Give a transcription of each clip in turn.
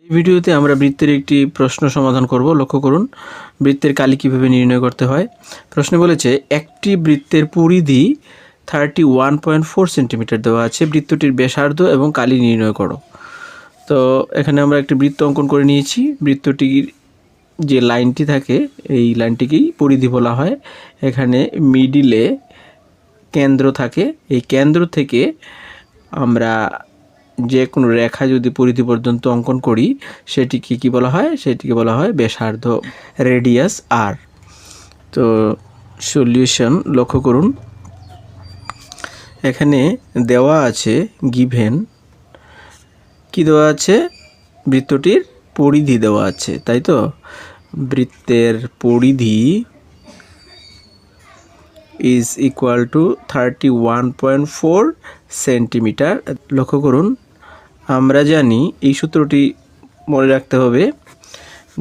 এই ভিডিওতে আমরা বৃত্তের একটি প্রশ্ন সমাধান করব। লক্ষ্য করুন বৃত্তের কালি কিভাবে নির্ণয় করতে হয়। প্রশ্নে বলেছে একটি বৃত্তের পরিধি 31.4 সেন্টিমিটার দেওয়া আছে, বৃত্তটির ব্যাসার্ধ এবং কালি নির্ণয় করো। তো এখানে আমরা একটি বৃত্ত অঙ্কন করে নিয়েছি। বৃত্তটির যে লাইনটি থাকে এই লাইনটিকেই পরিধি বলা হয়। এখানে মিডিলে কেন্দ্র থাকে, এই কেন্দ্র থেকে আমরা যে কোনো রেখা যদি পরিধি পর্যন্ত অঙ্কন করি সেটিকে কি বলা হয়? সেটিকে বলা হয় ব্যাসার্ধ, রেডিয়াস আর। তো সলিউশন লক্ষ্য করুন, এখানে দেওয়া আছে গিভেন কি দেওয়া আছে? বৃত্তটির পরিধি দেওয়া আছে, তাই তো? বৃত্তের পরিধি ইজ ইকুয়াল টু 31.4 সেন্টিমিটার। লক্ষ্য করুন, আমরা জানি এই সূত্রটি মনে রাখতে হবে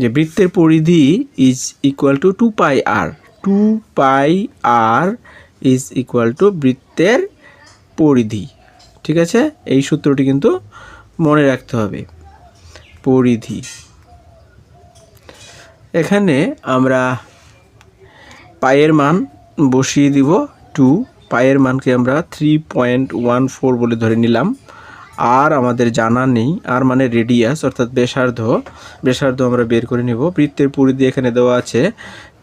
যে বৃত্তের পরিধি is equal to 2 pi r. 2 pi r is equal to বৃত্তের পরিধি। ঠিক আছে, এই সূত্রটি কিন্তু মনে রাখতে হবে। পরিধি, এখানে আমরা পায়ের মান বসিয়ে দিব 2, পায়ের মানকে আমরা 3.14 বলে ধরে নিলাম। আর আমাদের জানা নেই, আর মানে রেডিয়াস অর্থাৎ ব্যাসার্ধ আমরা বের করে নেব। বৃত্তের পরিধি এখানে দেওয়া আছে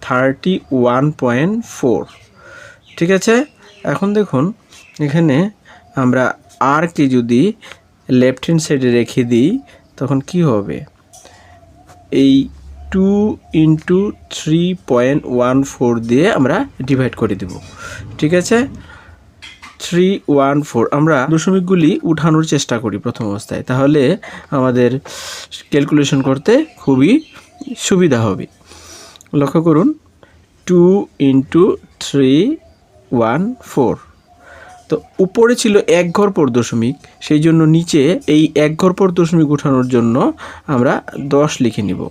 31.4। ঠিক আছে, এখন দেখুন এখানে আমরা আরকে যদি লেফট হ্যান্ড সাইডে রেখে দিই তখন কি হবে? এই 2 ইন্টু 3.14 দিয়ে আমরা ডিভাইড করে দেব। ঠিক আছে, 314 আমরা দশমিকগুলি উঠানোর চেষ্টা করি প্রথম অবস্থায়, তাহলে আমাদের ক্যালকুলেশন করতে খুবই সুবিধা হবে। লক্ষ্য করুন 2 ইন্টু 314। তো উপরে ছিল এক ঘর পর দশমিক, সেই জন্য নিচে এই এক ঘর পর দশমিক উঠানোর জন্য আমরা 10 লিখে নিব।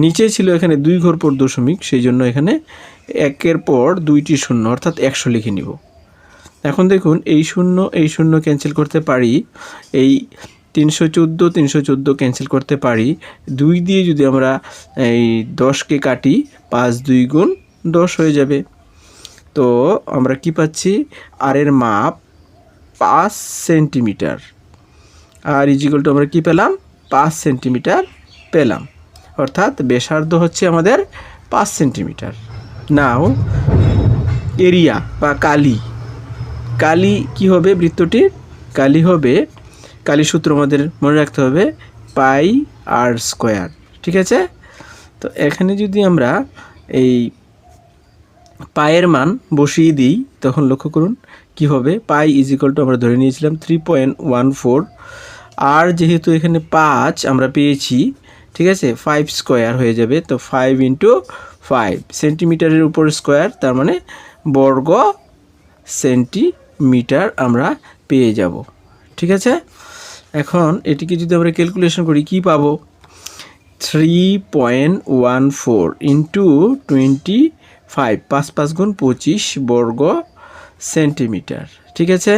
নিচে ছিল এখানে 2 ঘর পর দশমিক, সেই জন্য এখানে একের পর 2টি শূন্য অর্থাৎ 100 লিখে নিব। এখন দেখুন এই শূন্য ক্যান্সেল করতে পারি, এই 314 ক্যান্সেল করতে পারি। 2 দিয়ে যদি আমরা এই 10কে কাটি 5 2 গুণ 10 হয়ে যাবে। তো আমরা কি পাচ্ছি? আর এর মাপ 5 সেন্টিমিটার। আর ইজিক্যাল টু আমরা কি পেলাম? 5 সেন্টিমিটার পেলাম, অর্থাৎ ব্যাসার্ধ হচ্ছে আমাদের 5 সেন্টিমিটার। নাও এরিয়া বা কালি কি হবে? বৃত্তটির কালি হবে, কালি সূত্র আমাদের মনে রাখতে হবে পাই আর স্কোয়ার। ঠিক আছে, তো এখানে যদি আমরা এই পায়ের মান বসিয়ে দিই তখন লক্ষ্য করুন কি হবে? পাই ইজ ইকুয়াল টু আমরা ধরে নিয়েছিলাম 3.14, আর যেহেতু এখানে 5 আমরা পেয়েছি, ঠিক আছে, 5 স্কোয়ার হয়ে যাবে। তো 5 ইন্টু 5 সেন্টিমিটারের উপর স্কোয়ার, তার মানে বর্গ সেন্টিমিটার আমরা পেয়ে যাব। ঠিক আছে, এখন এটিকে যদি আমরা ক্যালকুলেশন করি কি পাবো? 3.14 ইন্টু 25, 5 5 গুণ 25 বর্গ সেন্টিমিটার। ঠিক আছে,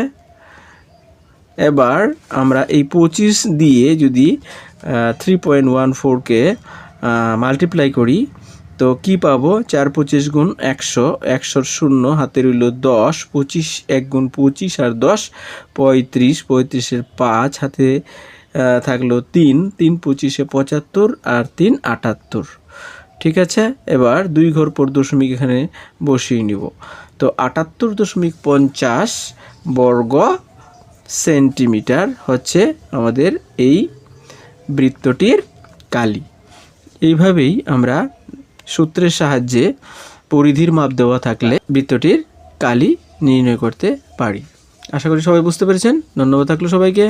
এবার আমরা এই 25 দিয়ে যদি 3.14কে মাল্টিপ্লাই করি তো কি পাবো? 4 25 গুণ 100, 100 শূন্য হাতে রইল 10, 25 1 গুণ 25 আর 10 35, 35-এর 5 হাতে থাকলো 3, 3 25-এ 75 আর 3 78। ঠিক আছে, এবার 2 ঘর পর দশমিক এখানে বসিয়ে নিব। তো 78.50 বর্গ সেন্টিমিটার হচ্ছে আমাদের এই বৃত্তটির কালি। এইভাবেই আমরা সূত্রের সাহায্যে পরিধির মাপ দেওয়া থাকলে বৃত্তটির কালি নির্ণয় করতে পারি। আশা করি সবাই বুঝতে পেরেছেন। ধন্যবাদ থাকলো সবাইকে।